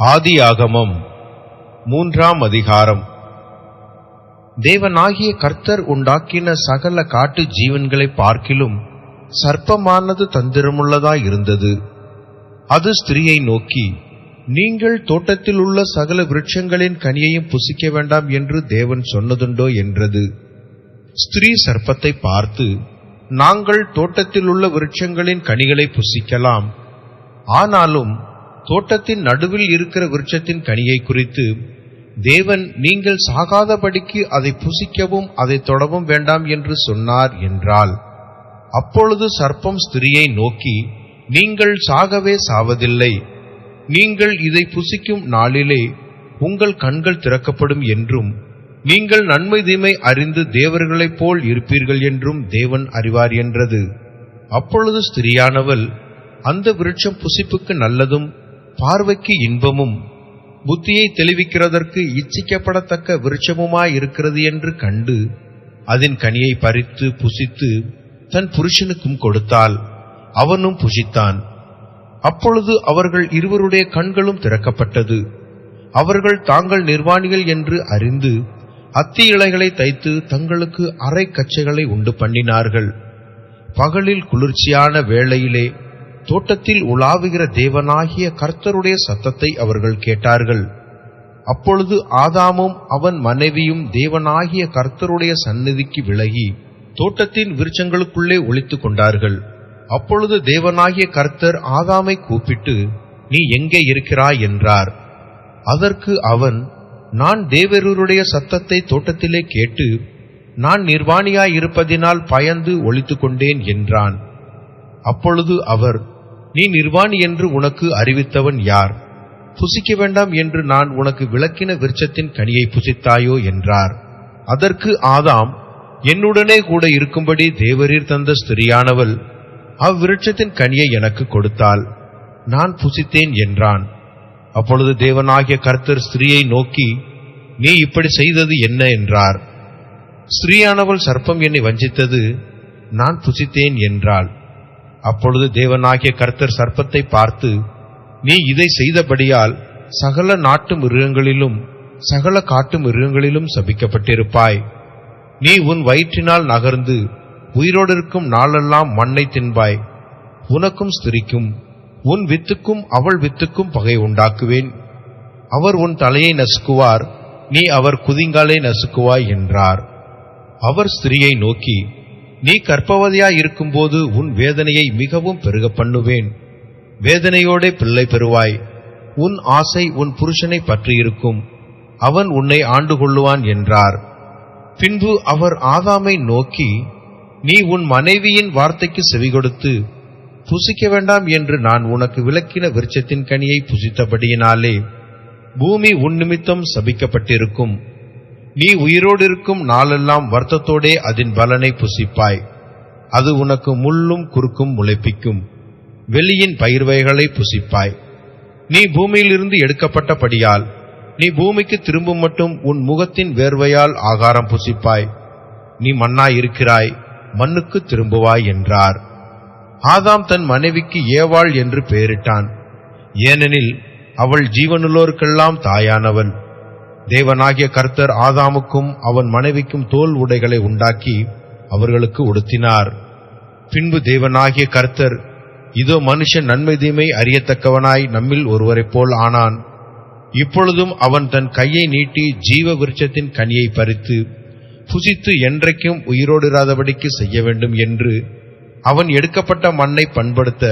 ஆதியாகமம் 3ஆம் அதிகாரம். தேவனாகிய கர்த்தர் உண்டாக்கின சகல காட்டு ஜீவன்களை பார்க்கிலும் சர்ப்பமானது தந்திரமுள்ளதாயிருந்தது. அது ஸ்திரியை நோக்கி, நீங்கள் தோட்டத்தில் உள்ள சகல விருட்சங்களின் கனியையும் புசிக்க வேண்டாம் என்று தேவன் சொன்னதுண்டோ என்றது. ஸ்திரீ சர்ப்பத்தை பார்த்து, நாங்கள் தோட்டத்தில் உள்ள விருட்சங்களின் கனிகளை புசிக்கலாம், ஆனாலும் தோட்டத்தின் நடுவில் இருக்கிற விருட்சத்தின் கனியை குறித்து தேவன் நீங்கள் சாகாதபடிக்கு அதை புசிக்கவும் அதை தொடவும் வேண்டாம் என்று சொன்னார் என்றாள். அப்பொழுது சர்ப்பம் ஸ்திரியை நோக்கி, நீங்கள் சாகவே சாவதில்லை, நீங்கள் இதை புசிக்கும் நாளிலே உங்கள் கண்கள் திறக்கப்படும் என்றும் நீங்கள் நன்மை தீமை அறிந்து தேவர்களைப் போல் இருப்பீர்கள் என்றும் தேவன் அறிவார் என்றது. அப்பொழுது ஸ்திரியானவள், அந்த விருட்சம் புசிப்புக்கு நல்லதும் பார்வைக்கு இன்பமும் புத்தியை தெளிவிக்கிறதற்கு இச்சிக்கப்படத்தக்க விருட்சமுமாயிருக்கிறது என்று கண்டு அதன் கனியை பறித்து புசித்து தன் புருஷனுக்கும் கொடுத்தாள், அவனும் புசித்தான். அப்பொழுது அவர்கள் இருவருடைய கண்களும் திறக்கப்பட்டது. அவர்கள் தாங்கள் நிர்வாணிகள் என்று அறிந்து அத்தி இலைகளை தைத்து தங்களுக்கு அரை கச்சைகளை உண்டு பண்ணினார்கள். பகலில் குளிர்ச்சியான வேளையிலே தோட்டத்தில் உலாவுகிற தேவனாகிய கர்த்தருடைய சத்தத்தை அவர்கள் கேட்டார்கள். அப்பொழுது ஆதாமும் அவன் மனைவியும் தேவனாகிய கர்த்தருடைய சந்நிதிக்கு விலகி தோட்டத்தின் விருட்சங்களுக்குள்ளே ஒளித்துக் கொண்டார்கள். அப்பொழுது தேவனாகிய கர்த்தர் ஆதாமை கூப்பிட்டு, நீ எங்கே இருக்கிறாய் என்றார். அதற்கு அவன், நான் தேவருடைய சத்தத்தை தோட்டத்திலே கேட்டு நான் நிர்வாணியாயிருப்பதினால் பயந்து ஒளித்துக் கொண்டேன் என்றான். அப்பொழுது அவர், நீ நிர்வாணி என்று உனக்கு அறிவித்தவன் யார்? புசிக்க வேண்டாம் என்று நான் உனக்கு விலக்கின விருட்சத்தின் கனியை புசித்தாயோ என்றார். அதற்கு ஆதாம், என்னுடனே கூட இருக்கும்படி தேவரீர் தந்த ஸ்திரியானவள் அவ்விருட்சத்தின் கனியை எனக்கு கொடுத்தாள், நான் புசித்தேன் என்றான். அப்பொழுது தேவனாகிய கர்த்தர் ஸ்திரியை நோக்கி, நீ இப்படி செய்தது என்ன என்றார். ஸ்திரியானவள், சர்ப்பம் என்னை வஞ்சித்தது, நான் புசித்தேன் என்றாள். அப்பொழுது தேவனாகிய கர்த்தர் சர்ப்பத்தை பார்த்து, நீ இதை செய்தபடியால் சகல நாட்டு மிருகங்களிலும் சகல காட்டு மிருகங்களிலும் சபிக்கப்பட்டிருப்பாய். நீ உன் வயிற்றினால் நகர்ந்து உயிரோடு இருக்கும் நாளெல்லாம் மண்ணை தின்பாய். உனக்கும் ஸ்திரிக்கும் உன் வித்துக்கும் அவள் வித்துக்கும் பகை உண்டாக்குவேன். அவர் உன் தலையை நசுக்குவார், நீ அவர் குதிங்காலை நசுக்குவாய் என்றார். அவர் ஸ்திரியை நோக்கி, நீ கர்ப்பவதியாயிருக்கும்போது உன் வேதனையை மிகவும் பெருக பண்ணுவேன், வேதனையோட பிள்ளை பெறுவாய். உன் ஆசை உன் புருஷனை பற்றியிருக்கும், அவன் உன்னை ஆண்டு கொள்ளுவான் என்றார். பின்பு அவர் ஆதாமை நோக்கி, நீ உன் மனைவியின் வார்த்தைக்கு செவிகொடுத்து புசிக்க வேண்டாம் என்று நான் உனக்கு விலக்கின விருட்சத்தின் கனியை புசித்தபடியினாலே பூமி உன் நிமித்தம் சபிக்கப்பட்டிருக்கும். நீ உயிரோடு இருக்கும் நாளெல்லாம் வருத்தத்தோடே அதன் பலனை புசிப்பாய். அது உனக்கு முள்ளும் குறுக்கும் முளைப்பிக்கும், வெளியின் பயிர்வைகளை புசிப்பாய். நீ பூமியிலிருந்து எடுக்கப்பட்டபடியால் நீ பூமிக்கு திரும்பும் மட்டும் உன் முகத்தின் வேர்வையால் ஆகாரம் புசிப்பாய். நீ மண்ணாயிருக்கிறாய், மண்ணுக்கு திரும்புவாய் என்றார். ஆதாம் தன் மனைவிக்கு ஏவாள் என்று பெயரிட்டான், ஏனெனில் அவள் ஜீவனுள்ளோருக்கெல்லாம் தாயானவள். தேவனாகிய கர்த்தர் ஆதாமுக்கும் அவன் மனைவிக்கும் தோல் உடைகளை உண்டாக்கி அவர்களுக்கு உடுத்தினார். பின்பு தேவனாகிய கர்த்தர், இதோ மனுஷன் நன்மை தீமை அறியத்தக்கவனாய் நம்மில் ஒருவரைப் போல் ஆனான். இப்பொழுதும் அவன் தன் கையை நீட்டி ஜீவ விருட்சத்தின் கனியை பறித்து புசித்து என்றைக்கும் உயிரோடிராதபடிக்கு செய்ய வேண்டும் என்று அவன் எடுக்கப்பட்ட மண்ணை பண்படுத்த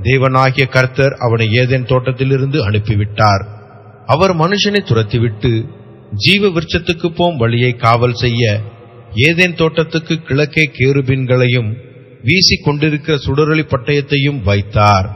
தேவனாகிய கர்த்தர் அவனை ஏதேன் தோட்டத்திலிருந்து அனுப்பிவிட்டார். அவர் மனுஷனை துரத்திவிட்டு ஜீவ விருட்சத்துக்கு போம் வழியை காவல் செய்ய ஏதேன் தோட்டத்துக்கு கிழக்கே கேருபீன்களையும் வீசிக் கொண்டிருக்கிற சுடரொளி பட்டயத்தையும் வைத்தார்.